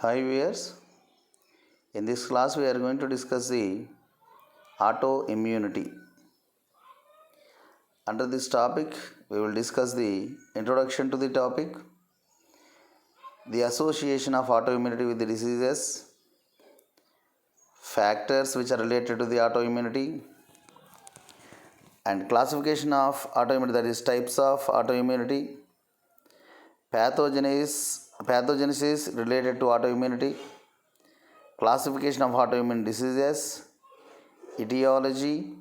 Hi viewers, in this class we are going to discuss the autoimmunity. Under this topic, we will discuss the introduction to the topic, the association of autoimmunity with the diseases, factors which are related to the autoimmunity, and classification of autoimmunity, that is types of autoimmunity, pathogenesis related to autoimmunity, classification of autoimmune diseases, etiology,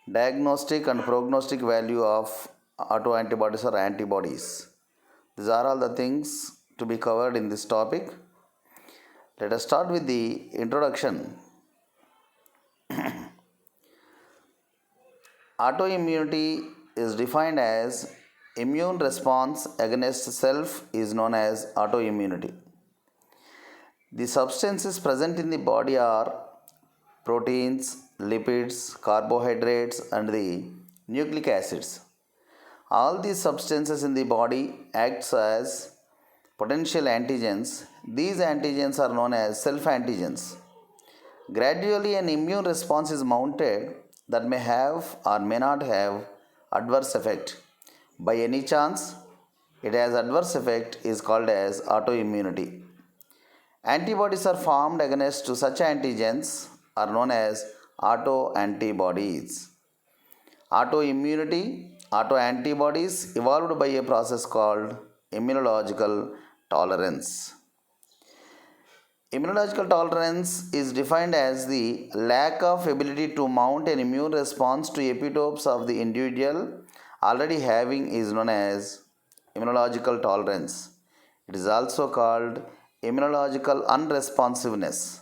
diagnostic and prognostic value of autoantibodies or antibodies. These are all the things to be covered in this topic. Let us start with the introduction. Autoimmunity is defined as immune response against self is known as autoimmunity. The substances present in the body are proteins, lipids, carbohydrates, and the nucleic acids. All these substances in the body acts as potential antigens. These antigens are known as self-antigens. Gradually an immune response is mounted that may have or may not have adverse effect. By any chance, it has adverse effect is called as autoimmunity. Antibodies are formed against such antigens are known as autoantibodies. Autoantibodies evolved by a process called immunological tolerance. Immunological tolerance is defined as the lack of ability to mount an immune response to epitopes of the individual already having is known as immunological tolerance. It is also called immunological unresponsiveness.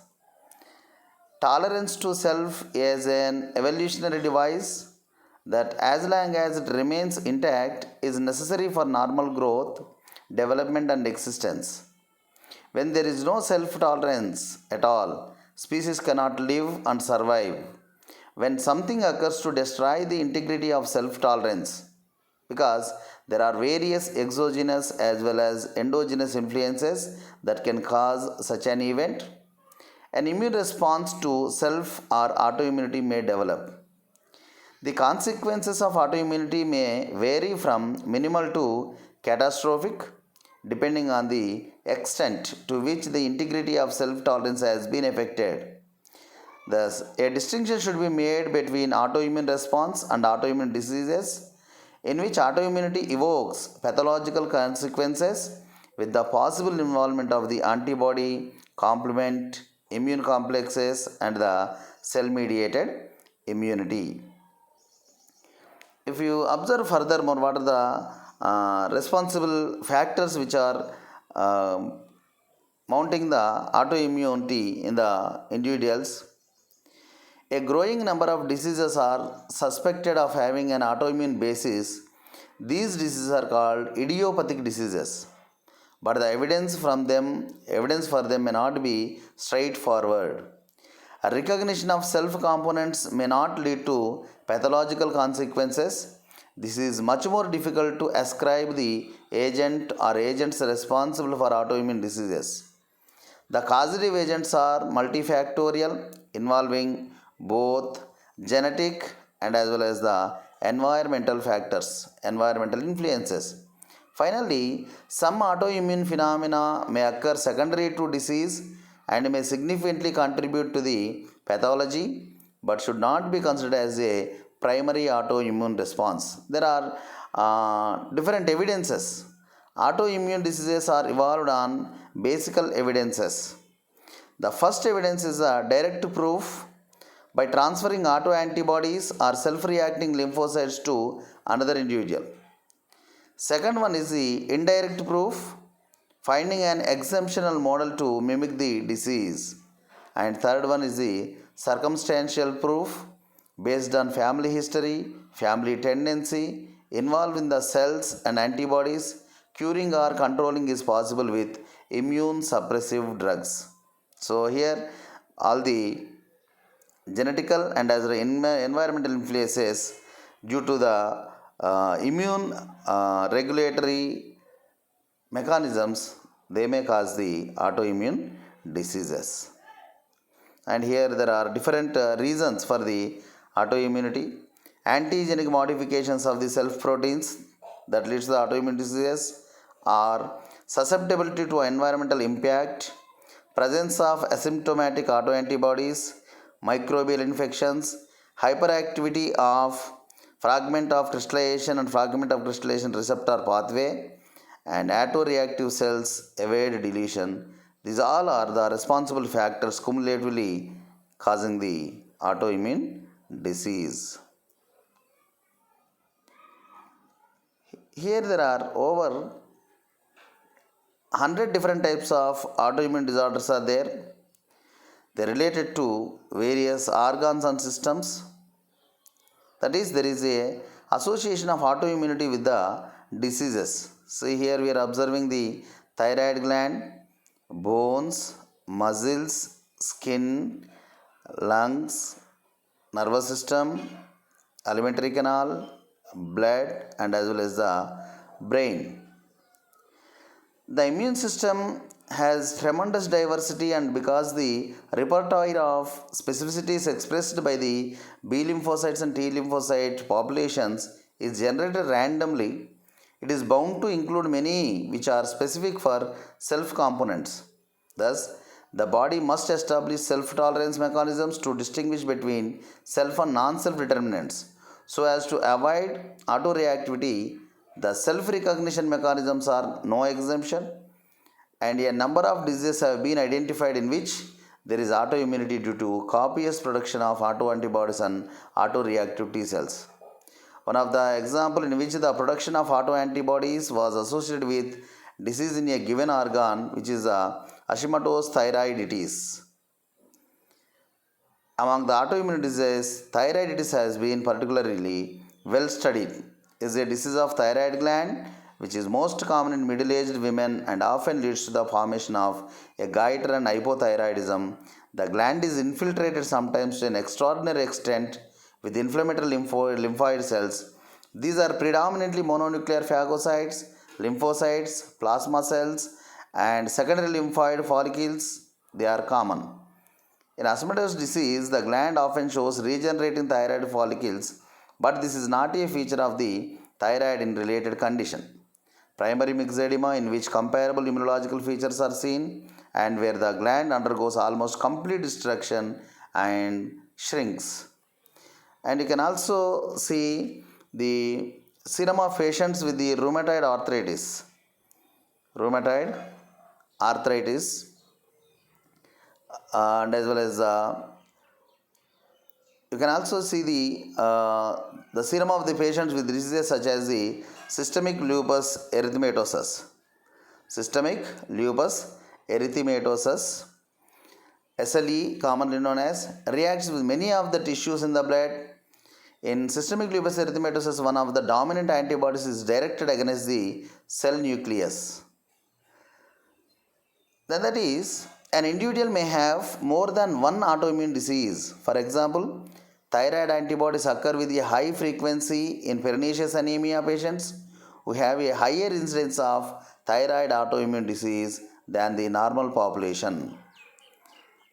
Tolerance to self is an evolutionary device that, as long as it remains intact, is necessary for normal growth, development, and existence. When there is no self tolerance at all, species cannot live and survive. When something occurs to destroy the integrity of self tolerance, because there are various exogenous as well as endogenous influences that can cause such an event, an immune response to self or autoimmunity may develop. The consequences of autoimmunity may vary from minimal to catastrophic depending on the extent to which the integrity of self tolerance has been affected. Thus, a distinction should be made between autoimmune response and autoimmune diseases, in which autoimmunity evokes pathological consequences with the possible involvement of the antibody, complement, immune complexes, and the cell mediated immunity. If you observe furthermore, what are the responsible factors which are mounting the autoimmunity in the individuals? A growing number of diseases are suspected of having an autoimmune basis. These diseases are called idiopathic diseases, but the evidence for them may not be straightforward. A recognition of self components may not lead to pathological consequences. This is much more difficult to ascribe the agent or agents responsible for autoimmune diseases. The causative agents are multifactorial, involving both genetic and as well as the environmental factors, environmental influences. Finally, some autoimmune phenomena may occur secondary to disease and may significantly contribute to the pathology but should not be considered as a primary autoimmune response. There are different evidences. Autoimmune diseases are evolved on basic evidences. The first evidence is a direct proof by transferring autoantibodies or self-reacting lymphocytes to another individual. Second one is the indirect proof, finding an exemptional model to mimic the disease. And third one is the circumstantial proof based on family history, family tendency, involved in the cells and antibodies. Curing or controlling is possible with immune suppressive drugs. So here all the genetical and as environmental influences due to the immune regulatory mechanisms, they may cause the autoimmune diseases. And here there are different reasons for the autoimmunity. Antigenic modifications of the self proteins that leads to the autoimmune diseases are susceptibility to environmental impact, presence of asymptomatic autoantibodies, microbial infections, hyperactivity of fragment of crystallization and fragment of crystallization receptor pathway, and autoreactive cells evade deletion. These all are the responsible factors cumulatively causing the autoimmune disease. Here there are over 100 different types of autoimmune disorders are there. They are related to various organs and systems. That is, there is a association of autoimmunity with the diseases. See here we are observing the thyroid gland, bones, muscles, skin, lungs, nervous system, alimentary canal, blood, and as well as the brain. The immune system has tremendous diversity, and because the repertoire of specificities expressed by the B lymphocytes and T lymphocyte populations is generated randomly, it is bound to include many which are specific for self components. Thus, the body must establish self tolerance mechanisms to distinguish between self and non self determinants. So, as to avoid autoreactivity, the self recognition mechanisms are no exemption, and a number of diseases have been identified in which there is autoimmunity due to copious production of autoantibodies and autoreactive T cells. One of the example in which the production of autoantibodies was associated with disease in a given organ, which is Hashimotos Thyroiditis. Among the autoimmune diseases, thyroiditis has been particularly well studied. It is a disease of thyroid gland which is most common in middle-aged women and often leads to the formation of a goiter and hypothyroidism. The gland is infiltrated sometimes to an extraordinary extent with inflammatory lymphoid cells. These are predominantly mononuclear phagocytes, lymphocytes, plasma cells, and secondary lymphoid follicles. They are common. In Hashimoto's disease, the gland often shows regenerating thyroid follicles, but this is not a feature of the thyroid in related condition. Primary myxedema, in which comparable immunological features are seen and where the gland undergoes almost complete destruction and shrinks. And you can also see the serum of patients with the rheumatoid arthritis. Rheumatoid arthritis, and as well as you can also see the serum of the patients with diseases such as the systemic lupus erythematosus. Systemic lupus erythematosus, SLE, commonly known as, reacts with many of the tissues in the blood. In systemic lupus erythematosus, one of the dominant antibodies is directed against the cell nucleus. Then that is, an individual may have more than one autoimmune disease. For example, thyroid antibodies occur with a high frequency in pernicious anemia patients who have a higher incidence of thyroid autoimmune disease than the normal population.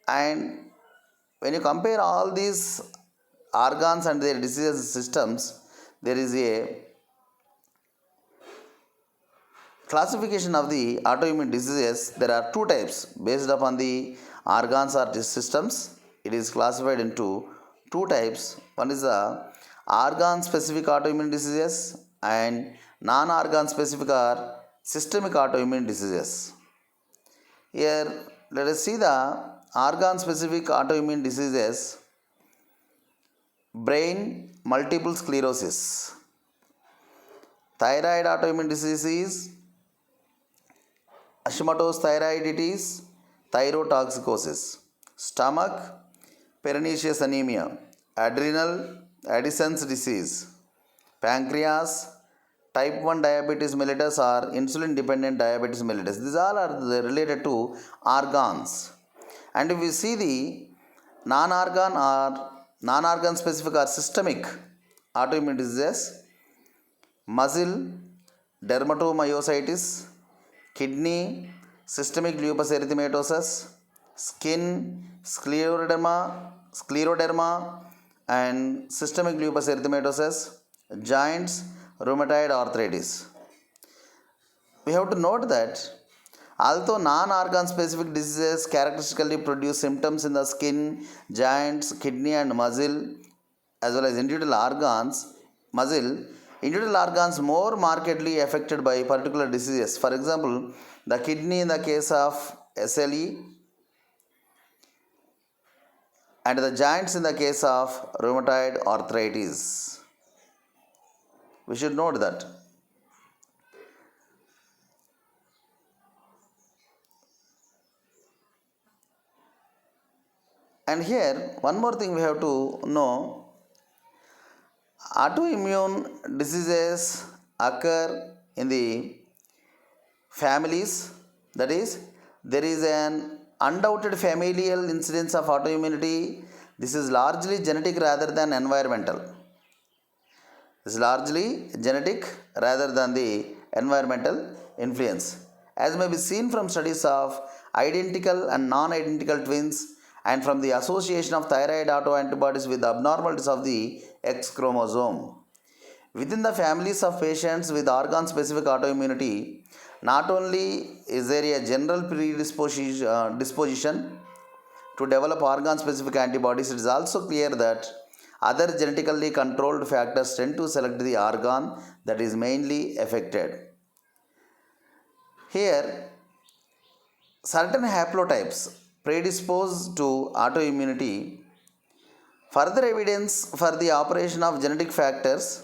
And when you compare all these organs and their disease systems, there is a classification of the autoimmune diseases. There are two types based upon the organs or systems. It is classified into two types. One is the organ specific autoimmune diseases and non organ specific or systemic autoimmune diseases. Here let us see the organ specific autoimmune diseases. Brain multiple sclerosis. Thyroid autoimmune disease is Hashimoto's thyroiditis, thyrotoxicosis. Stomach, pernicious anemia. Adrenal, Addison's disease. Pancreas, type 1 diabetes mellitus or insulin dependent diabetes mellitus. These all are related to organs. And if we see the non-organ specific or systemic autoimmune diseases, muscle, dermatomyositis, kidney, systemic lupus erythematosus, skin, scleroderma and systemic lupus erythematosus, joints, rheumatoid arthritis. We have to note that although non-organ specific diseases characteristically produce symptoms in the skin, joints, kidney and muscle as well as individual organs more markedly affected by particular diseases. For example, the kidney in the case of SLE and the joints in the case of rheumatoid arthritis. We should note that. And here, one more thing we have to know, autoimmune diseases occur in the families, that is, there is an undoubted familial incidence of autoimmunity. This is largely genetic rather than environmental. This is largely genetic rather than the environmental influence, as may be seen from studies of identical and non-identical twins and from the association of thyroid autoantibodies with abnormalities of the X chromosome. Within the families of patients with organ-specific autoimmunity, not only is there a general disposition to develop organ-specific antibodies, it is also clear that other genetically controlled factors tend to select the organ that is mainly affected. Here, certain haplotypes predispose to autoimmunity. Further evidence for the operation of genetic factors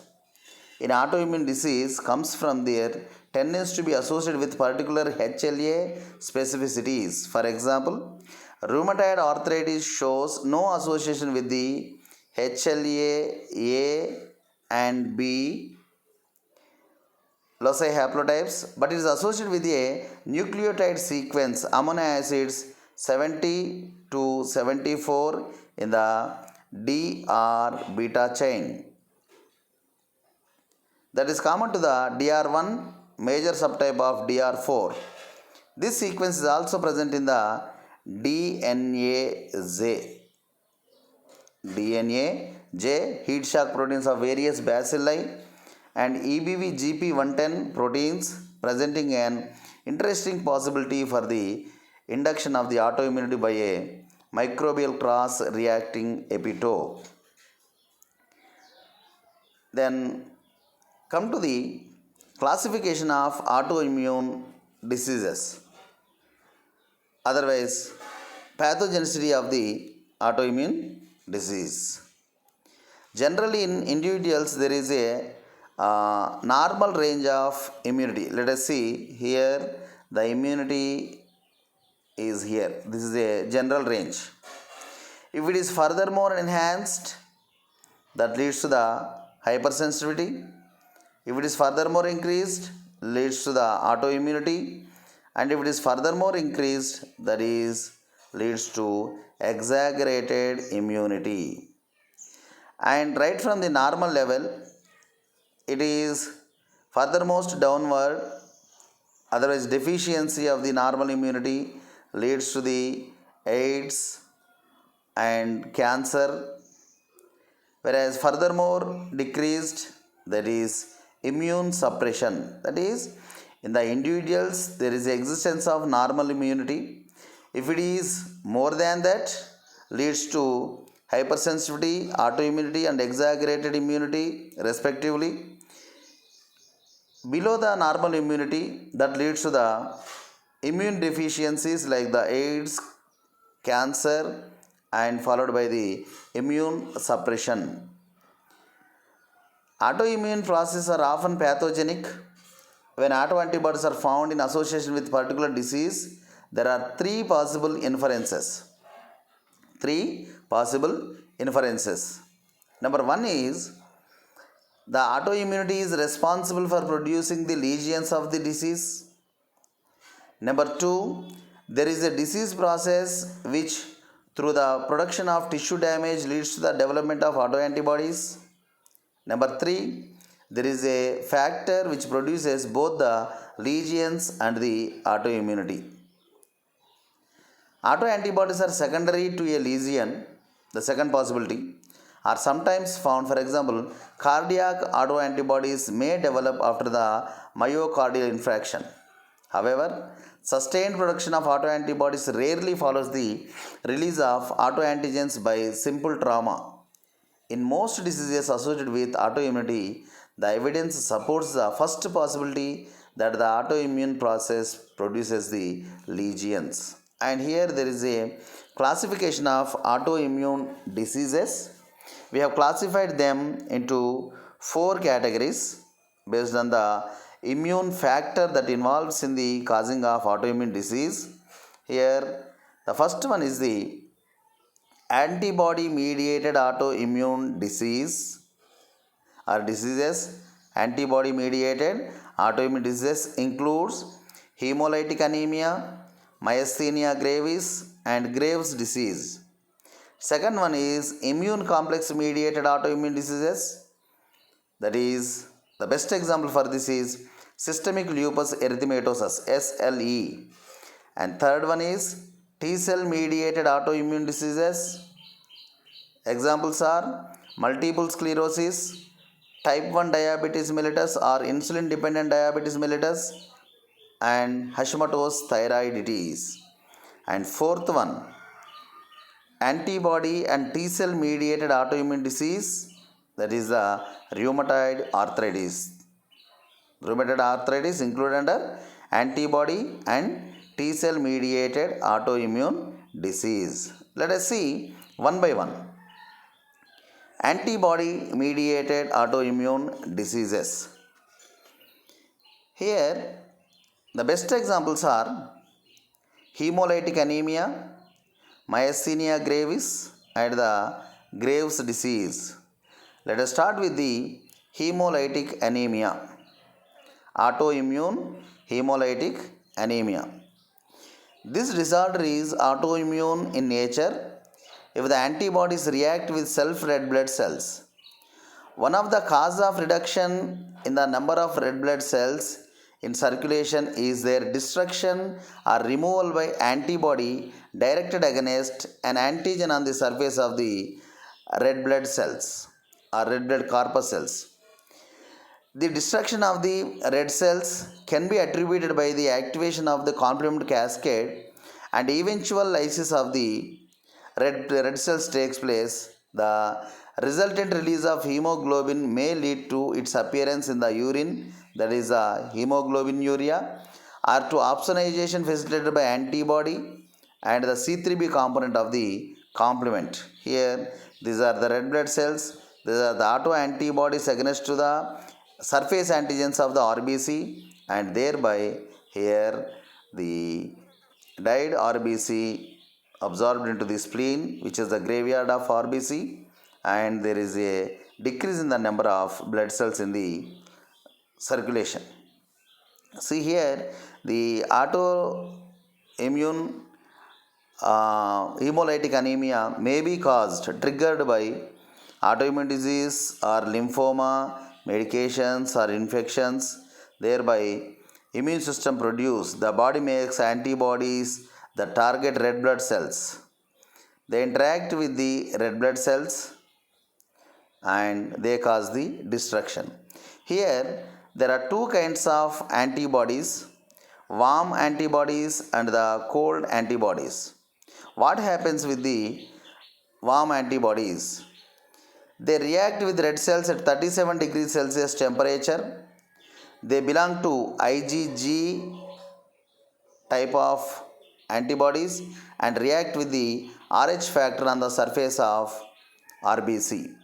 in autoimmune disease comes from their tendency to be associated with particular HLA specificities. For example, rheumatoid arthritis shows no association with the HLA A and B loci haplotypes, but it is associated with a nucleotide sequence amino acids 70 to 74 in the DR beta chain that is common to the DR1 major subtype of DR4. This sequence is also present in the DNA J heat shock proteins of various bacilli and EBV GP110 proteins, presenting an interesting possibility for the induction of the autoimmunity by a microbial cross reacting epitope. Then come to the classification of autoimmune diseases, otherwise pathogenicity of the autoimmune disease. Generally, in individuals, there is a normal range of immunity. Let us see here, the immunity is here. This is a general range. If it is furthermore enhanced, that leads to the hypersensitivity. If it is furthermore increased, leads to the autoimmunity. And if it is furthermore increased, that is leads to exaggerated immunity. And right from the normal level, it is furthermost downward, otherwise deficiency of the normal immunity leads to the AIDS and cancer, whereas furthermore decreased, that is immune suppression. That is, in the individuals there is existence of normal immunity. If it is more than that, leads to hypersensitivity, autoimmunity and exaggerated immunity respectively. Below the normal immunity, that leads to the immune deficiencies like the AIDS, cancer and followed by the immune suppression. Autoimmune processes are often pathogenic. When autoantibodies are found in association with particular disease, there are three possible inferences. Number one is, the autoimmunity is responsible for producing the lesions of the disease. Number two, there is a disease process which through the production of tissue damage leads to the development of autoantibodies. Number three, there is a factor which produces both the lesions and the autoimmunity. Autoantibodies are secondary to a lesion, the second possibility, are sometimes found. For example, cardiac autoantibodies may develop after the myocardial infarction. However, sustained production of autoantibodies rarely follows the release of autoantigens by simple trauma. In most diseases associated with autoimmunity, the evidence supports the first possibility that the autoimmune process produces the lesions. And here there is a classification of autoimmune diseases. We have classified them into four categories based on the immune factor that involves in the causing of autoimmune disease. Here the first one is the antibody mediated autoimmune disease or diseases. Antibody mediated autoimmune diseases includes hemolytic anemia, myasthenia gravis and Graves disease. Second one is immune complex mediated autoimmune diseases, that is the best example for this is systemic lupus erythematosus SLE. And third one is T cell mediated autoimmune diseases. Examples are multiple sclerosis, type 1 diabetes mellitus or insulin dependent diabetes mellitus, and Hashimotos Thyroiditis. And fourth one, antibody and T cell mediated autoimmune disease, that is the rheumatoid arthritis. Rheumatoid arthritis included under antibody and T cell mediated autoimmune disease. Let us see one by one. Antibody mediated autoimmune diseases. Here the best examples are hemolytic anemia, myasthenia gravis and the Graves disease. Let us start with the hemolytic anemia. Autoimmune hemolytic anemia. This disorder is autoimmune in nature if the antibodies react with self red blood cells. One of the causes of reduction in the number of red blood cells in circulation is their destruction or removal by antibody directed against an antigen on the surface of the red blood cells or red blood corpus cells. The destruction of the red cells can be attributed by the activation of the complement cascade and eventual lysis of the red cells takes place. The resultant release of hemoglobin may lead to its appearance in the urine, that is hemoglobinuria, or to opsonization facilitated by antibody and the C3b component of the complement. Here these are the red blood cells, these are the autoantibodies against to the surface antigens of the RBC, and thereby here the died RBC absorbed into the spleen, which is the graveyard of RBC, and there is a decrease in the number of blood cells in the circulation. See here the autoimmune hemolytic anemia may be triggered by autoimmune disease or lymphoma, medications or infections. Thereby immune system produce, the body makes antibodies that target red blood cells. They interact with the red blood cells and they cause the destruction. Here there are two kinds of antibodies, warm antibodies and the cold antibodies. What happens with the warm antibodies? They react with red cells at 37 degrees Celsius temperature. They belong to IgG type of antibodies and react with the Rh factor on the surface of RBC.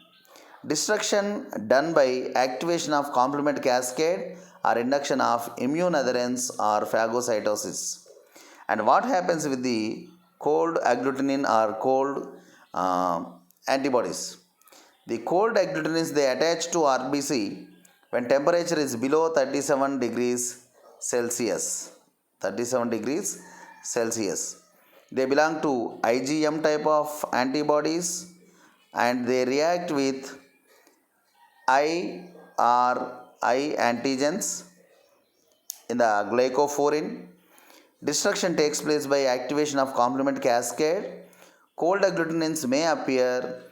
Destruction done by activation of complement cascade or induction of immune adherence or phagocytosis. And what happens with the cold agglutinin or cold antibodies? The cold agglutinins, they attach to RBC when temperature is below 37 degrees Celsius. 37 degrees Celsius. They belong to IgM type of antibodies and they react with I or I antigens in the glycophorin. Destruction takes place by activation of complement cascade. Cold agglutinins may appear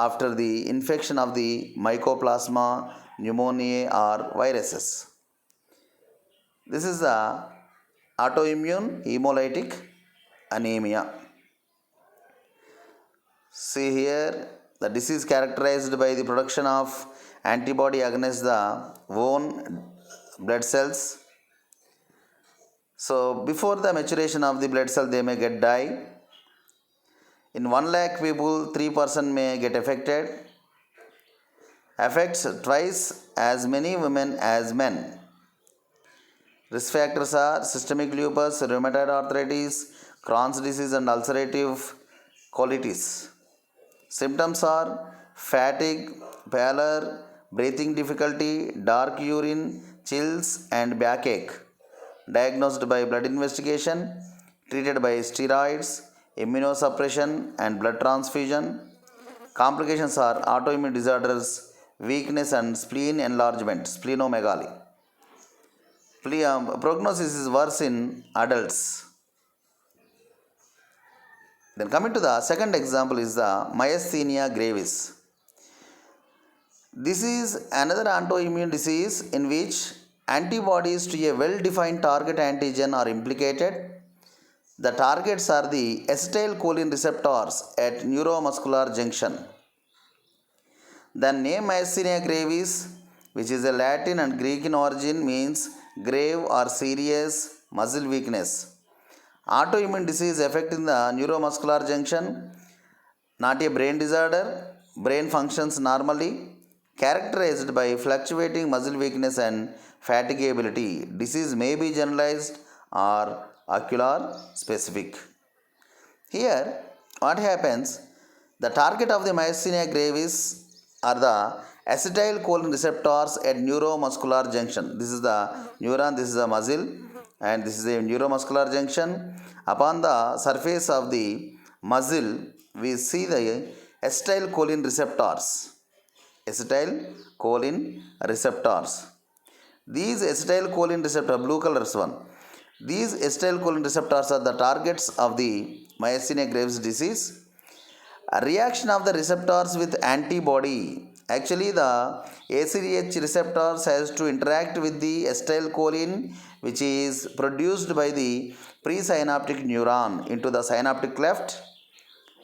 after the infection of the mycoplasma, pneumoniae, or viruses. This is the autoimmune hemolytic anemia. See here, the disease characterized by the production of antibody against the own blood cells. So before the maturation of the blood cell, they may get die. In 1 lakh people, 3% may get affected. Affects twice as many women as men. Risk factors are systemic lupus, rheumatoid arthritis, Crohn's disease, and ulcerative colitis. Symptoms are fatigue, pallor, breathing difficulty, dark urine, chills, and backache. Diagnosed by blood investigation, treated by steroids, immunosuppression, and blood transfusion. Complications are autoimmune disorders, weakness, and spleen enlargement, splenomegaly. Prognosis is worse in adults. Then coming to the second example is the myasthenia gravis. This is another autoimmune disease in which antibodies to a well-defined target antigen are implicated. The targets are the acetylcholine receptors at neuromuscular junction. The name myasthenia gravis, which is a Latin and Greek in origin, means grave or serious muscle weakness. Autoimmune disease affecting the neuromuscular junction, not a brain disorder. Brain functions normally, characterized by fluctuating muscle weakness and fatigability. Disease may be generalized or ocular specific. Here, what happens? The target of the myasthenia gravis are the acetylcholine receptors at neuromuscular junction. This is the neuron, this is the muscle, and this is the neuromuscular junction. Upon the surface of the muscle, we see the acetylcholine receptors. Acetylcholine receptors. These acetylcholine receptor, blue colors one. These acetylcholine receptors are the targets of the myasthenia gravis disease. A reaction of the receptors with antibody. Actually, the ACTH receptors has to interact with the acetylcholine, which is produced by the presynaptic neuron into the synaptic cleft,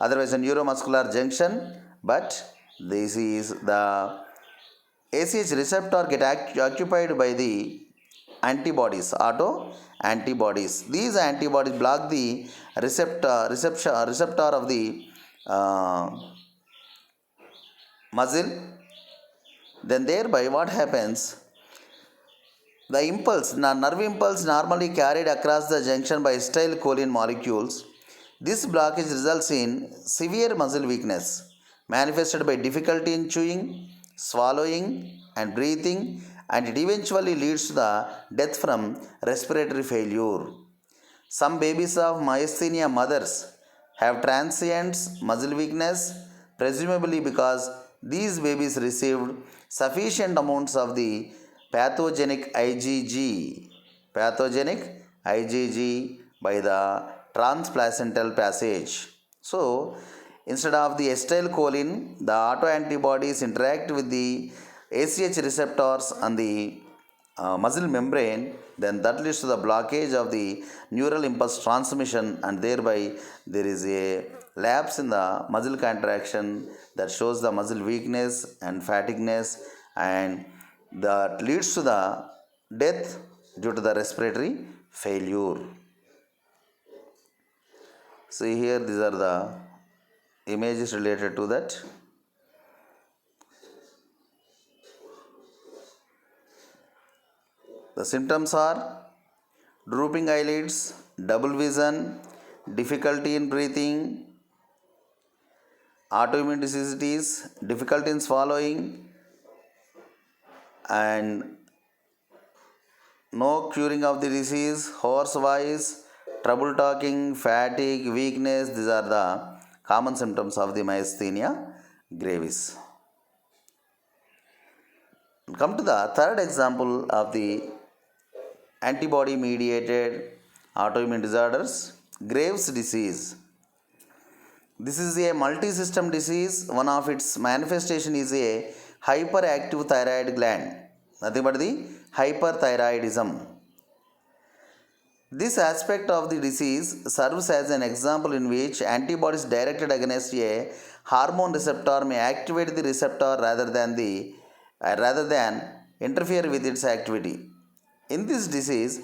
otherwise a neuromuscular junction. But this is the ACH receptor get occupied by the antibodies, auto antibodies. These antibodies block the receptor of the muscle. Then thereby what happens? The nerve impulse normally carried across the junction by acetylcholine molecules. This blockage results in severe muscle weakness, manifested by difficulty in chewing, swallowing, and breathing, and it eventually leads to the death from respiratory failure. Some babies of myasthenia mothers have transient muscle weakness, presumably because these babies received sufficient amounts of the pathogenic IgG by the transplacental passage. So, instead of the acetylcholine, the autoantibodies interact with the ACH receptors on the muscle membrane, then that leads to the blockage of the neural impulse transmission, and thereby there is a lapse in the muscle contraction that shows the muscle weakness and fatigueness, and that leads to the death due to the respiratory failure. See here, these are the images related to that. The symptoms are drooping eyelids, double vision, difficulty in breathing, autoimmune diseases, difficulty in swallowing, and no curing of the disease, hoarse voice, trouble talking, fatigue, weakness. These are the common symptoms of the myasthenia gravis. Come to the third example of the antibody mediated autoimmune disorders. Graves' disease. This is a multi-system disease. One of its manifestation is a hyperactive thyroid gland. Nothing but the hyperthyroidism. This aspect of the disease serves as an example in which antibodies directed against a hormone receptor may activate the receptor rather than interfere with its activity. In this disease,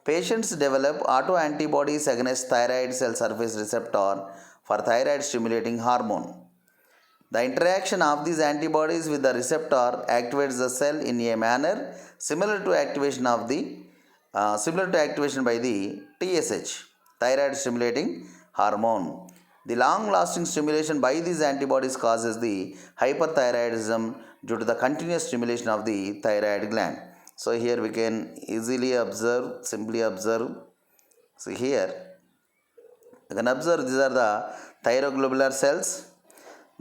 patients develop autoantibodies against thyroid cell surface receptor for thyroid stimulating hormone. The interaction of these antibodies with the receptor activates the cell in a manner similar to activation by the TSH, thyroid stimulating hormone. The long-lasting stimulation by these antibodies causes the hyperthyroidism due to the continuous stimulation of the thyroid gland. So here we can simply observe. So here you can observe these are the thyroglobular cells.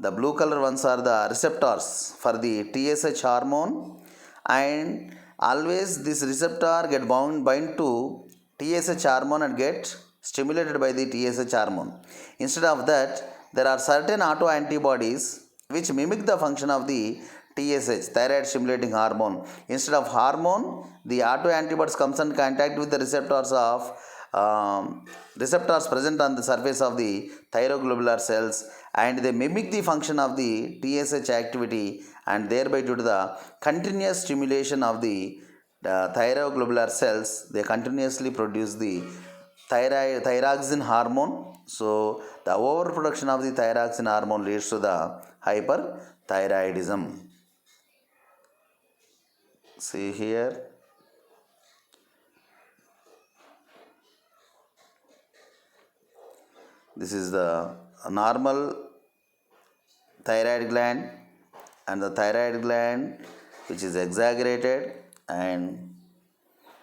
The blue color ones are the receptors for the TSH hormone, and always this receptor get bind to TSH hormone and get stimulated by the TSH hormone. Instead of that, there are certain autoantibodies which mimic the function of the TSH, thyroid stimulating hormone. Instead of hormone, the autoantibodies comes in contact with the receptors present on the surface of the thyroglobular cells, and they mimic the function of the TSH activity, and thereby due to the continuous stimulation of the thyroglobular cells, they continuously produce the thyroxine hormone. So the overproduction of the thyroxine hormone leads to the hyperthyroidism. See here, this is the normal thyroid gland, and the thyroid gland which is exaggerated and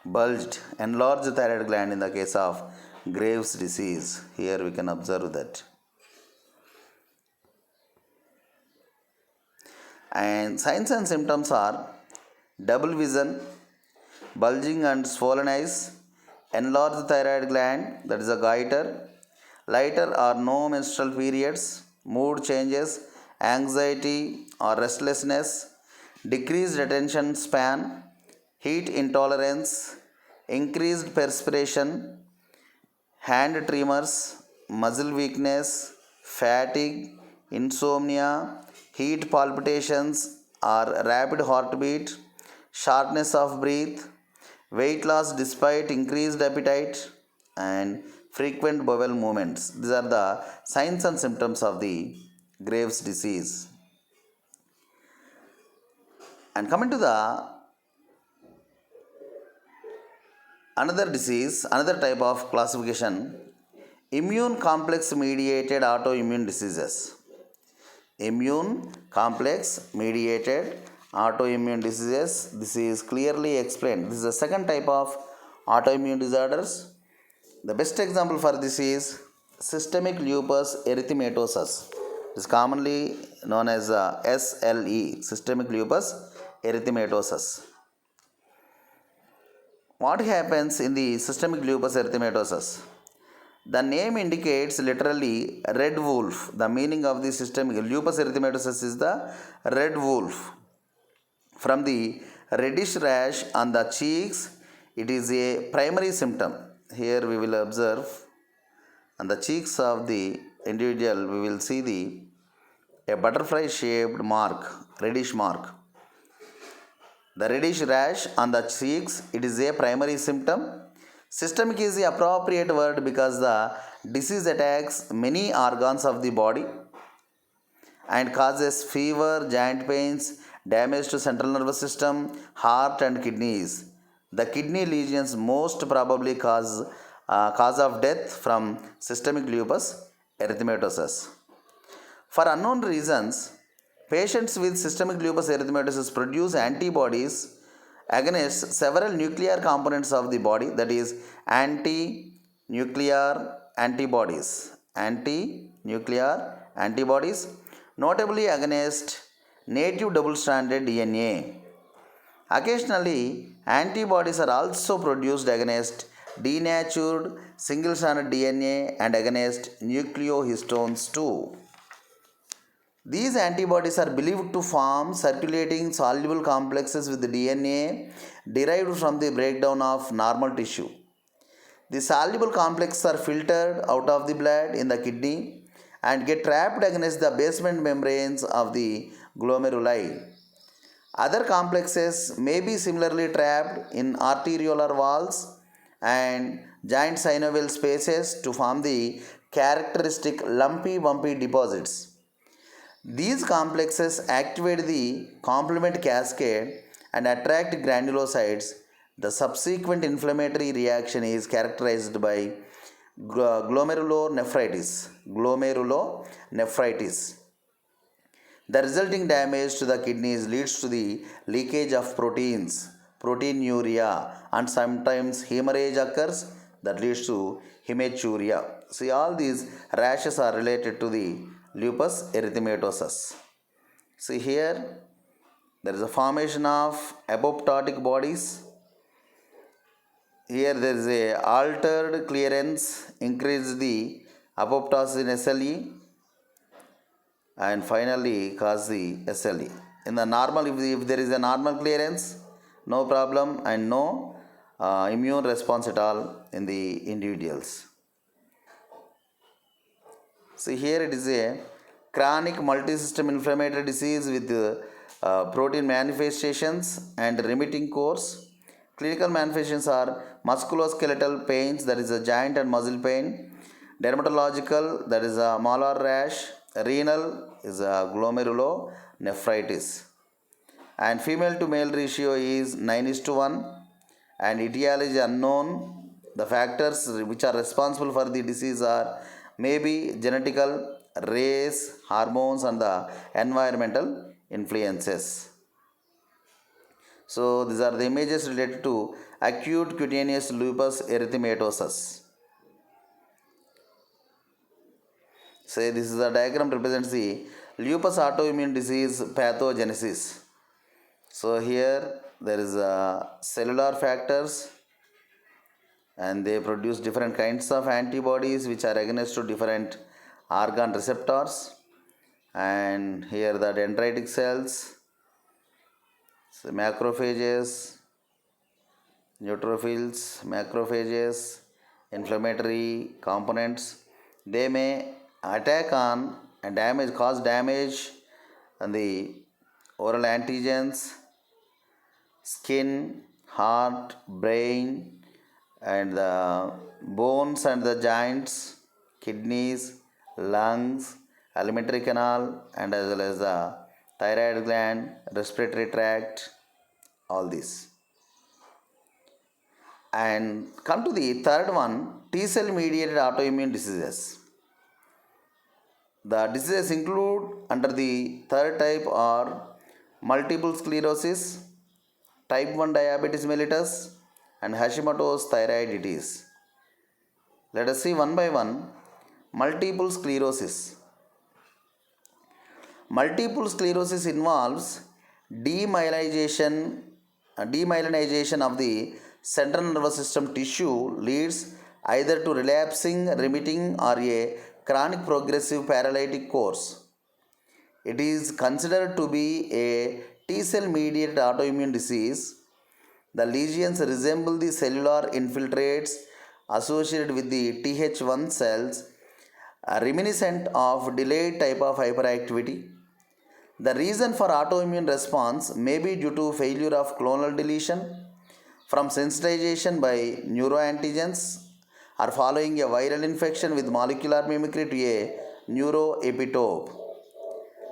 bulged, enlarged thyroid gland in the case of Graves' disease. Here we can observe that. And signs and symptoms are double vision, bulging and swollen eyes, enlarged thyroid gland, that is a goiter, lighter or no menstrual periods, mood changes, anxiety or restlessness, decreased attention span, heat intolerance, increased perspiration, hand tremors, muscle weakness, fatigue, insomnia, heat palpitations or rapid heartbeat, shortness of breath, weight loss despite increased appetite, and frequent bowel movements. These are the signs and symptoms of the Graves' disease. And coming to the another disease, another type of classification, immune complex mediated autoimmune diseases. Immune complex mediated autoimmune diseases. This is clearly explained. This is the second type of autoimmune disorders. The best example for this is systemic lupus erythematosus. It is commonly known as SLE, systemic lupus erythematosus. What happens in the systemic lupus erythematosus? The name indicates literally red wolf. The meaning of the systemic lupus erythematosus is the red wolf. From the reddish rash on the cheeks, it is a primary symptom. Here we will observe on the cheeks of the individual, we will see a butterfly shaped mark, reddish mark. The reddish rash on the cheeks, it is a primary symptom. Systemic is the appropriate word because the disease attacks many organs of the body and causes fever, joint pains, damage to central nervous system, heart and kidneys. The kidney lesions most probably cause of death from systemic lupus erythematosus. For unknown reasons, patients with systemic lupus erythematosus produce antibodies against several nuclear components of the body, that is anti-nuclear antibodies, notably against native double-stranded DNA. Occasionally, antibodies are also produced against denatured single-stranded DNA and against nucleohistones too. These antibodies are believed to form circulating soluble complexes with DNA derived from the breakdown of normal tissue. The soluble complexes are filtered out of the blood in the kidney and get trapped against the basement membranes of the glomeruli. Other complexes may be similarly trapped in arteriolar walls and giant synovial spaces to form the characteristic lumpy bumpy deposits. These complexes activate the complement cascade and attract granulocytes. The subsequent inflammatory reaction is characterized by glomerulonephritis. The resulting damage to the kidneys leads to the leakage of proteins, proteinuria, and sometimes hemorrhage occurs that leads to hematuria. See, all these rashes are related to the lupus erythematosus. See here, there is a formation of apoptotic bodies. Here there is a altered clearance, increase the apoptosis in SLE, and finally cause the SLE. In the normal, if there is a normal clearance, no problem and no immune response at all in the individuals. See here it is a chronic multisystem inflammatory disease with protein manifestations and remitting course. Clinical manifestations are musculoskeletal pains, that is a joint and muscle pain, dermatological, that is a malar rash, renal is a glomerulonephritis, and female to male ratio is 9:1, and etiology is unknown. The factors which are responsible for the disease are maybe genetical, race, hormones, and the environmental influences. So these are the images related to acute cutaneous lupus erythematosus. Say this is a diagram represents the lupus autoimmune disease pathogenesis. So here there is cellular factors and they produce different kinds of antibodies which are against to different organ receptors, and here the dendritic cells, so macrophages, neutrophils, macrophages, inflammatory components, they may attack on and cause damage on the oral antigens, skin, heart, brain, and the bones and the joints, kidneys, lungs, alimentary canal, and as well as the thyroid gland, respiratory tract, all this. And come to the third one, T cell mediated autoimmune diseases. The diseases include under the third type are multiple sclerosis, type 1 diabetes mellitus, and Hashimotos Thyroiditis. Let us see one by one. Multiple sclerosis. Multiple sclerosis involves demyelinization of the central nervous system tissue leads either to relapsing, remitting, or a chronic progressive paralytic course. It is considered to be a T cell mediated autoimmune disease. The lesions resemble the cellular infiltrates associated with the Th1 cells, reminiscent of delayed type of hyperactivity. The reason for autoimmune response may be due to failure of clonal deletion, from sensitization by neuroantigens, or following a viral infection with molecular mimicry to a neuroepitope.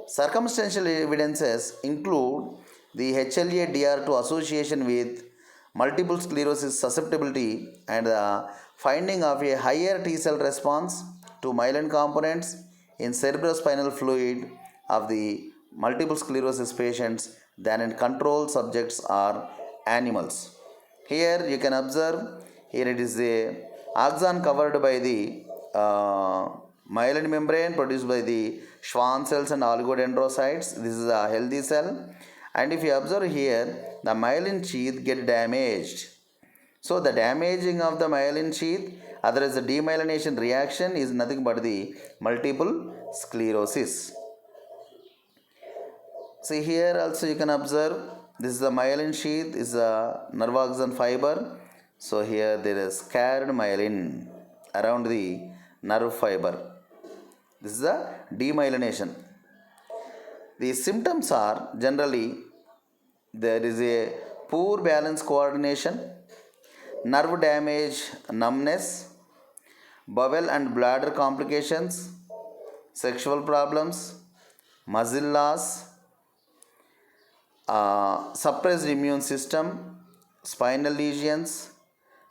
Circumstantial evidences include the HLA-DR2 association with multiple sclerosis susceptibility and the finding of a higher T cell response to myelin components in cerebrospinal fluid of the multiple sclerosis patients than in control subjects or animals. Here you can observe, here it is a axon covered by the myelin membrane produced by the Schwann cells and oligodendrocytes. This is a healthy cell, and if you observe here, the myelin sheath get damaged. So the damaging of the myelin sheath, otherwise the demyelination reaction, is nothing but the multiple sclerosis. See here also you can observe, this is the myelin sheath, is a nerve axon fiber. So here there is scarred myelin around the nerve fiber. This is the demyelination. The symptoms are generally there is a poor balance coordination, nerve damage, numbness, bowel and bladder complications, sexual problems, muscle loss, suppressed immune system, spinal lesions,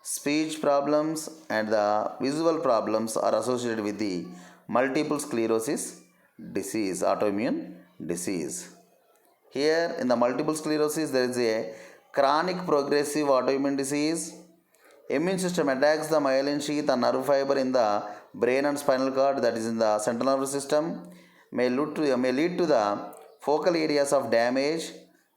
speech problems, and the visual problems are associated with the multiple sclerosis disease, autoimmune disease. Here in the multiple sclerosis, there is a chronic progressive autoimmune disease. Immune system attacks the myelin sheath and nerve fiber in the brain and spinal cord, that is in the central nervous system, may lead to the focal areas of damage,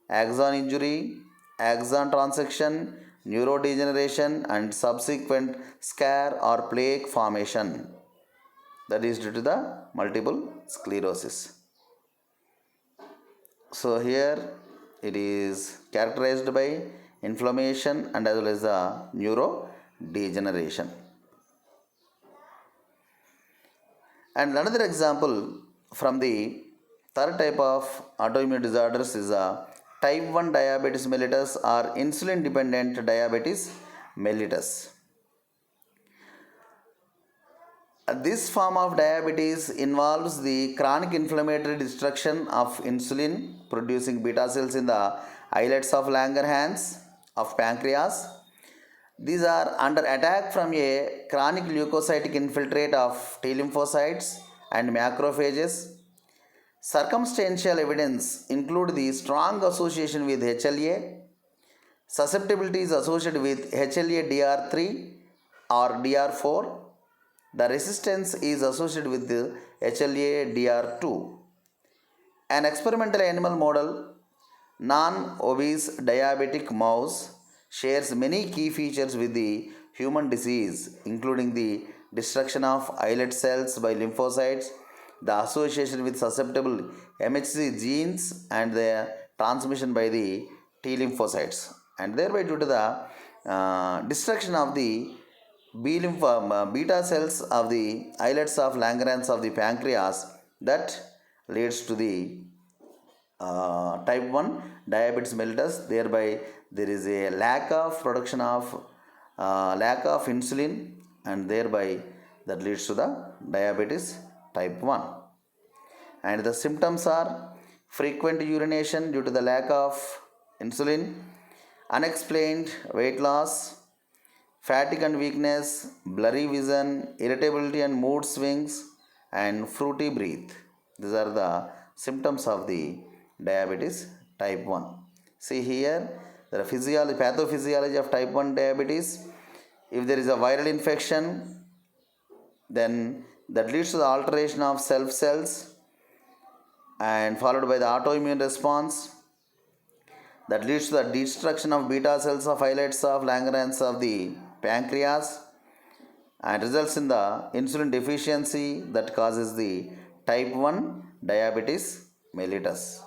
axon injury, axon transection, neurodegeneration, and subsequent scare or plaque formation. That is due to the multiple sclerosis. So here it is characterized by inflammation and as well as the neurodegeneration. And another example from the third type of autoimmune disorders is a type 1 diabetes mellitus or insulin dependent diabetes mellitus. This form of diabetes involves the chronic inflammatory destruction of insulin producing beta cells in the islets of Langerhans of pancreas. These are under attack from a chronic leukocytic infiltrate of T lymphocytes and macrophages. Circumstantial evidence include the strong association with HLA. Susceptibility is associated with HLA DR3 or DR4. The resistance is associated with the HLA DR2. An experimental animal model, non-obese diabetic mouse, shares many key features with the human disease, including the destruction of islet cells by lymphocytes, the association with susceptible MHC genes, and their transmission by the T lymphocytes, and thereby due to the destruction of the beta cells of the islets of Langerhans of the pancreas, that leads to the type 1 diabetes mellitus. Thereby there is a lack of production of insulin, and thereby that leads to the diabetes type 1. And the symptoms are frequent urination due to the lack of insulin, unexplained weight loss, fatigue and weakness, blurry vision, irritability and mood swings, and fruity breath. These are the symptoms of the diabetes type 1. See here, the pathophysiology of type 1 diabetes. If there is a viral infection, then that leads to the alteration of self cells and followed by the autoimmune response that leads to the destruction of beta cells of islets of Langerhans of the pancreas and results in the insulin deficiency that causes the type 1 diabetes mellitus.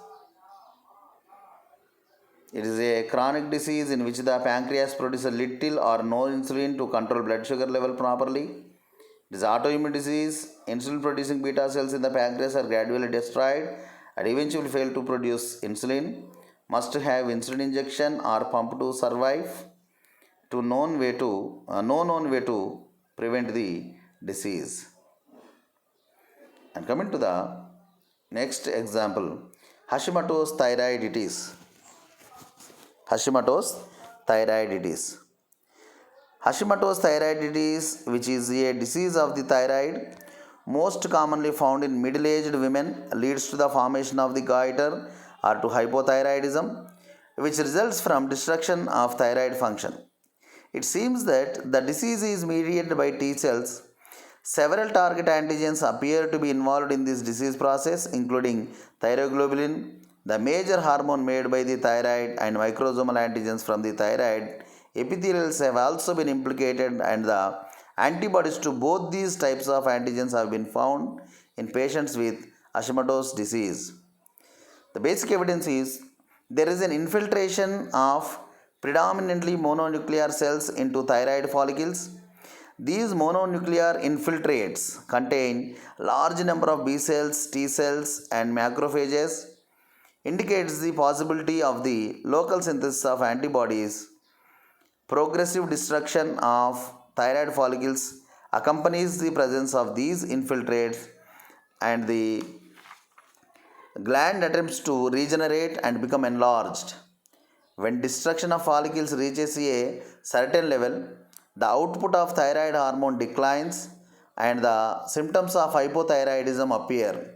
It is a chronic disease in which the pancreas produces little or no insulin to control blood sugar level properly. It is autoimmune disease. Insulin producing beta cells in the pancreas are gradually destroyed and eventually fail to produce insulin. Must have insulin injection or pump to survive. No known way to prevent the disease. And coming to the next example, Hashimotos Thyroiditis. Hashimotos Thyroiditis. Hashimotos Thyroiditis, which is a disease of the thyroid, most commonly found in middle-aged women, leads to the formation of the goiter or to hypothyroidism, which results from destruction of thyroid function. It seems that the disease is mediated by T cells. Several target antigens appear to be involved in this disease process, including thyroglobulin, the major hormone made by the thyroid, and microsomal antigens from the thyroid epithelials have also been implicated, and the antibodies to both these types of antigens have been found in patients with Hashimoto's disease. The basic evidence is there is an infiltration of predominantly mononuclear cells into thyroid follicles. These mononuclear infiltrates contain large number of B cells, T cells and macrophages, indicates the possibility of the local synthesis of antibodies. Progressive destruction of thyroid follicles accompanies the presence of these infiltrates, and the gland attempts to regenerate and become enlarged. When destruction of follicles reaches a certain level, the output of thyroid hormone declines and the symptoms of hypothyroidism appear.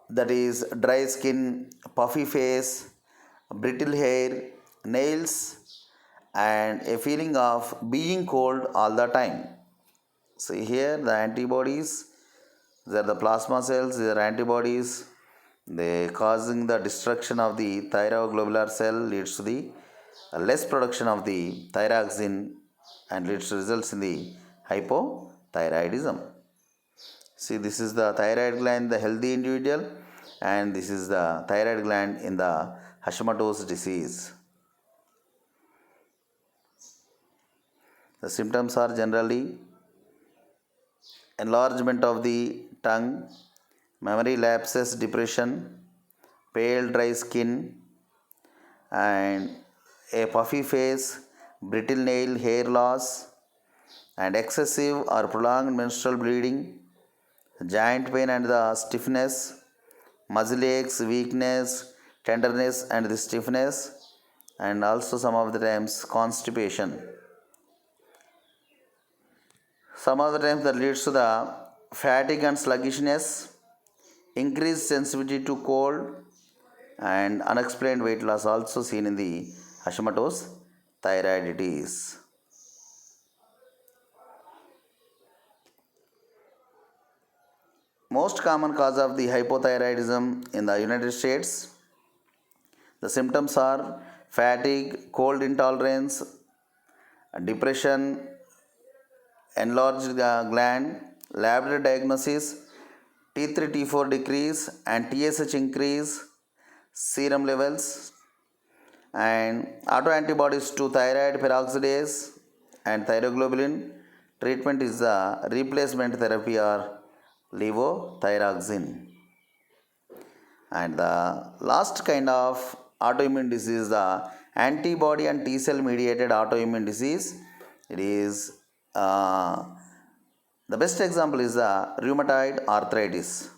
That is dry skin, puffy face, brittle hair, nails, and a feeling of being cold all the time. See here the antibodies, these are the plasma cells, these are antibodies. They causing the destruction of the thyroglobular cell leads to the less production of the thyroxine and leads to results in the hypothyroidism. See, this is the thyroid gland in the healthy individual, and this is the thyroid gland in the Hashimoto's disease. The symptoms are generally enlargement of the tongue, memory lapses, depression, pale dry skin, and a puffy face, brittle nail hair loss, and excessive or prolonged menstrual bleeding, joint pain and the stiffness, muscle aches, weakness, tenderness and the stiffness, and also some of the times constipation. Some of the times that leads to the fatigue and sluggishness, increased sensitivity to cold, and unexplained weight loss also seen in the Hashimoto's thyroiditis. Most common cause of the hypothyroidism in the United States. The symptoms are fatigue, cold intolerance, depression, enlarged gland, lab diagnosis, T3 T4 decrease and TSH increase, serum levels, and autoantibodies to thyroid peroxidase and thyroglobulin. Treatment is the replacement therapy or levothyroxine. And the last kind of autoimmune disease is the antibody and T cell mediated autoimmune disease. It is the best example is the rheumatoid arthritis.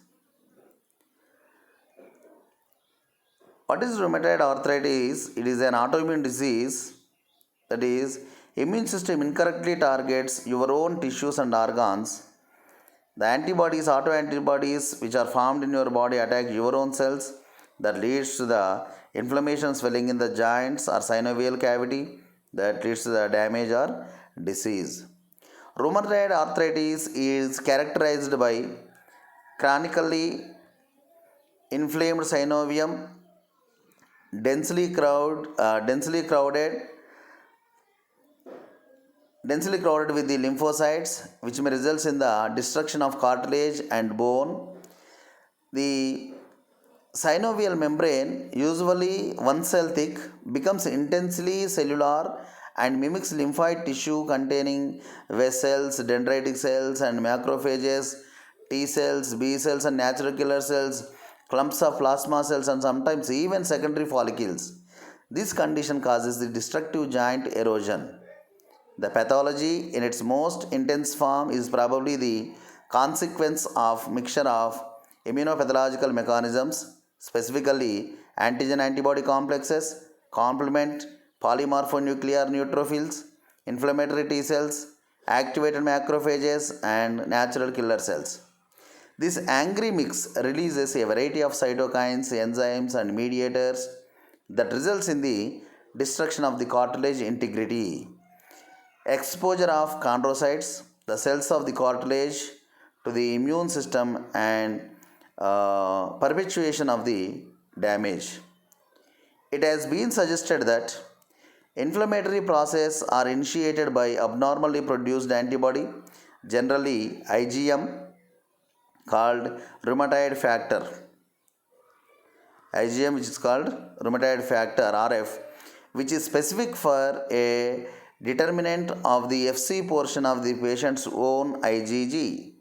What is rheumatoid arthritis? It is an autoimmune disease, that is, immune system incorrectly targets your own tissues and organs. The antibodies, autoantibodies which are formed in your body attack your own cells, that leads to the inflammation, swelling in the joints or synovial cavity, that leads to the damage or disease. Rheumatoid arthritis is characterized by chronically inflamed synovium, densely crowded with the lymphocytes, which may result in the destruction of cartilage and bone. The synovial membrane, usually 1 cell thick, becomes intensely cellular and mimics lymphoid tissue containing vessels, dendritic cells and macrophages, T cells, B cells and natural killer cells, clumps of plasma cells and sometimes even secondary follicles. This condition causes the destructive joint erosion. The pathology in its most intense form is probably the consequence of mixture of immunopathological mechanisms, specifically antigen-antibody complexes, complement, polymorphonuclear neutrophils, inflammatory T cells, activated macrophages, and natural killer cells. This angry mix releases a variety of cytokines, enzymes, and mediators that results in the destruction of the cartilage integrity. Exposure of chondrocytes, the cells of the cartilage, to the immune system and perpetuation of the damage. It has been suggested that Inflammatory processes are initiated by abnormally produced antibody, generally IgM, called rheumatoid factor. IgM, which is called rheumatoid factor RF, which is specific for a determinant of the Fc portion of the patient's own IgG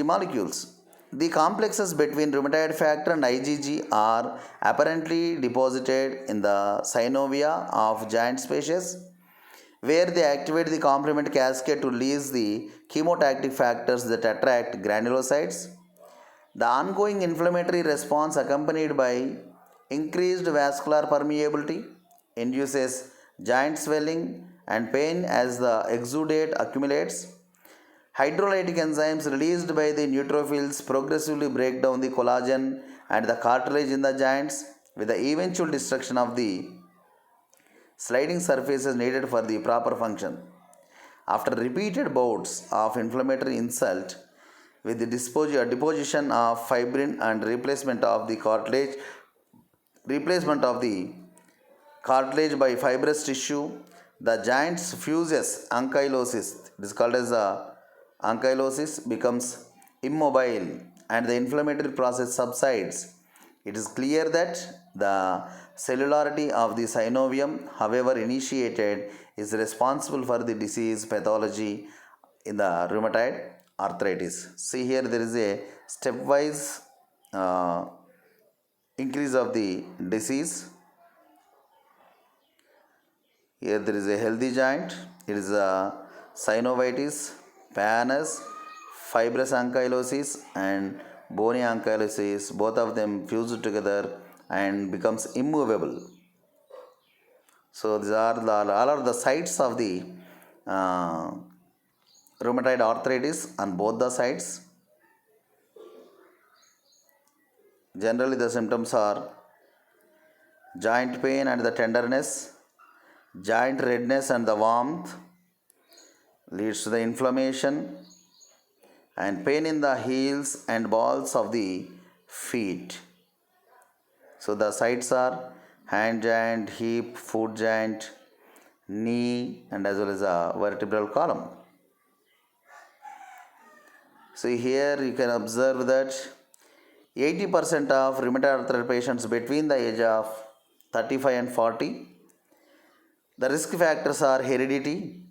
molecules. The complexes between rheumatoid factor and IgG are apparently deposited in the synovia of joint spaces, where they activate the complement cascade to release the chemotactic factors that attract granulocytes. The ongoing inflammatory response, accompanied by increased vascular permeability, induces joint swelling and pain as the exudate accumulates. Hydrolytic enzymes released by the neutrophils progressively break down the collagen and the cartilage in the joints, with the eventual destruction of the sliding surfaces needed for the proper function. After repeated bouts of inflammatory insult, with the deposition of fibrin and replacement of the cartilage by fibrous tissue, the joints fuses ankylosis. It is called as ankylosis becomes immobile and the inflammatory process subsides. It is clear that the cellularity of the synovium, however initiated, is responsible for the disease pathology in the rheumatoid arthritis. See here, there is a stepwise increase of the disease. Here there is a healthy joint. It is a synovitis, pannus, fibrous ankylosis and bony ankylosis. Both of them fuse together and becomes immovable. So these are all are the sites of the rheumatoid arthritis on both the sides. Generally the symptoms are joint pain and the tenderness, joint redness and the warmth, leads to the inflammation, and pain in the heels and balls of the feet. So the sites are hand joint, hip, foot joint, knee, and as well as a vertebral column. So here you can observe that 80% of rheumatoid arthritis patients between the age of 35 and 40. The risk factors are heredity,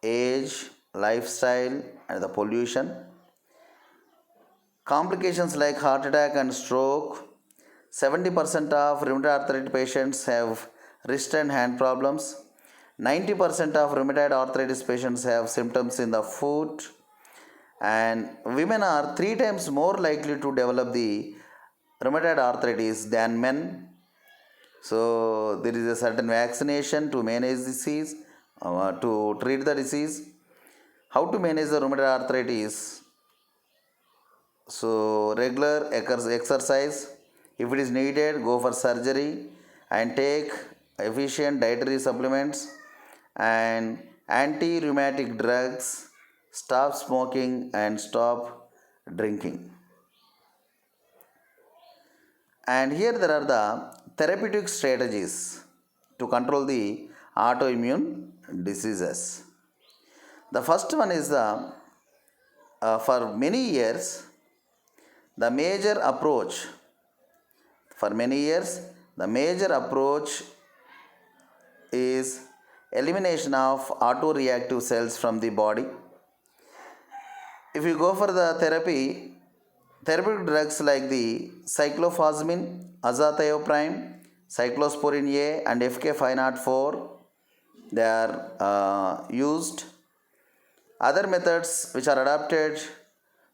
age, lifestyle, and the pollution. Complications like heart attack and stroke. 70% of rheumatoid arthritis patients have wrist and hand problems. 90% of rheumatoid arthritis patients have symptoms in the foot, and women are 3 times more likely to develop the rheumatoid arthritis than men. So there is a certain vaccination to manage disease, to treat the disease. How to manage the rheumatoid arthritis? So regular exercise. If it is needed, go for surgery and take efficient dietary supplements and anti-rheumatic drugs. Stop smoking and stop drinking. And here there are the therapeutic strategies to control the autoimmune diseases. The first one is for many years the major approach is elimination of autoreactive cells from the body. If you go for the therapeutic drugs like the cyclophosphamide, azathioprine, cyclosporin A and FK504, they are used. Other methods which are adapted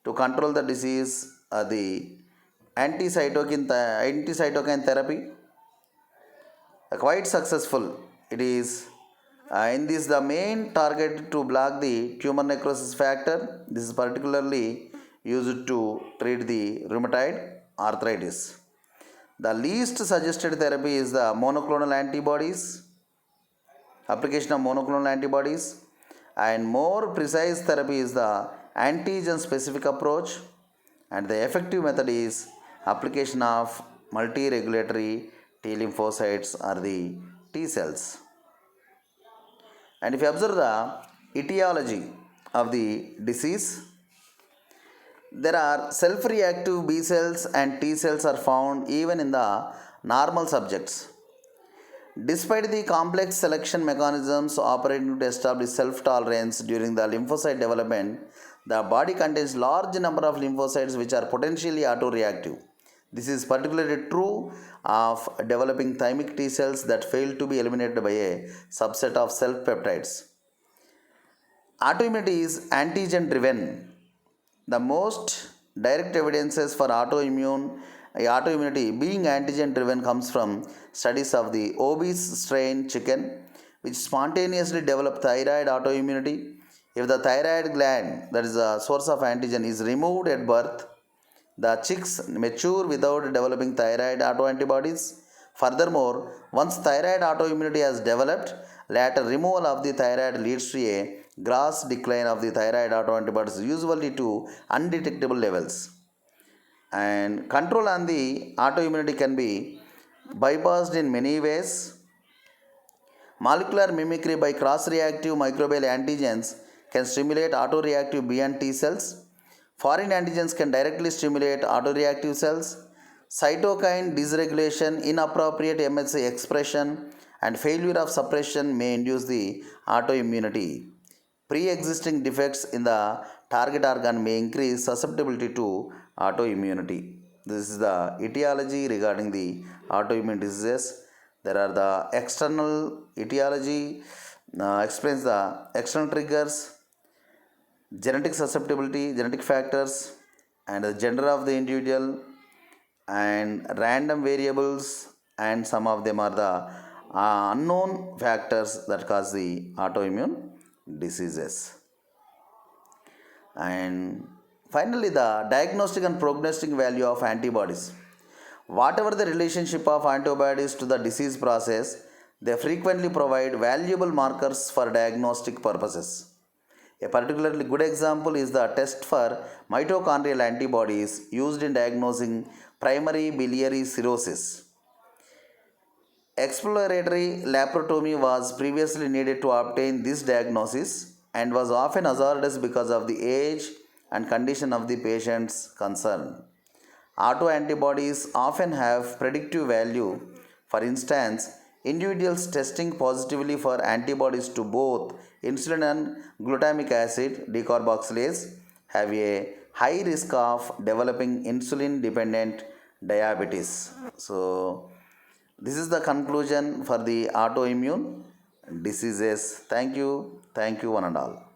to control the disease are the anti-cytokine therapy, quite successful. It is in this the main target to block the tumor necrosis factor. This is particularly used to treat the rheumatoid arthritis. The least suggested therapy is the monoclonal antibodies, application of monoclonal antibodies, and more precise therapy is the antigen specific approach, and the effective method is application of multi-regulatory T lymphocytes are the T cells. And if you observe the etiology of the disease, there are self-reactive B cells and T cells are found even in the normal subjects. Despite the complex selection mechanisms operating to establish self-tolerance during the lymphocyte development, the body contains large number of lymphocytes which are potentially autoreactive. This is particularly true of developing thymic T cells that fail to be eliminated by a subset of self-peptides. Autoimmunity is antigen driven. The most direct evidences for autoimmunity being antigen driven comes from studies of the obese strain chicken, which spontaneously develop thyroid autoimmunity. If the thyroid gland, that is the source of antigen, is removed at birth, the chicks mature without developing thyroid autoantibodies. Furthermore, once thyroid autoimmunity has developed, later removal of the thyroid leads to a gross decline of the thyroid autoantibodies, usually to undetectable levels. And control on the autoimmunity can be bypassed in many ways. Molecular mimicry by cross-reactive microbial antigens can stimulate autoreactive B and T cells. Foreign antigens can directly stimulate autoreactive cells. Cytokine dysregulation, inappropriate MHC expression, and failure of suppression may induce the autoimmunity. Pre-existing defects in the target organ may increase susceptibility to autoimmunity. This is the etiology regarding the autoimmune diseases. There are the external etiology, explains the external triggers, genetic susceptibility, genetic factors, and the gender of the individual, and random variables, and some of them are the unknown factors that cause the autoimmune diseases. And finally, the diagnostic and prognostic value of antibodies. Whatever the relationship of antibodies to the disease process, they frequently provide valuable markers for diagnostic purposes. A particularly good example is the test for mitochondrial antibodies used in diagnosing primary biliary cirrhosis. Exploratory laparotomy was previously needed to obtain this diagnosis and was often hazardous because of the age and condition of the patients concerned. Autoantibodies often have predictive value. For instance, individuals testing positively for antibodies to both insulin and glutamic acid decarboxylase have a high risk of developing insulin dependent diabetes. So, this is the conclusion for the autoimmune diseases. Thank you, one and all.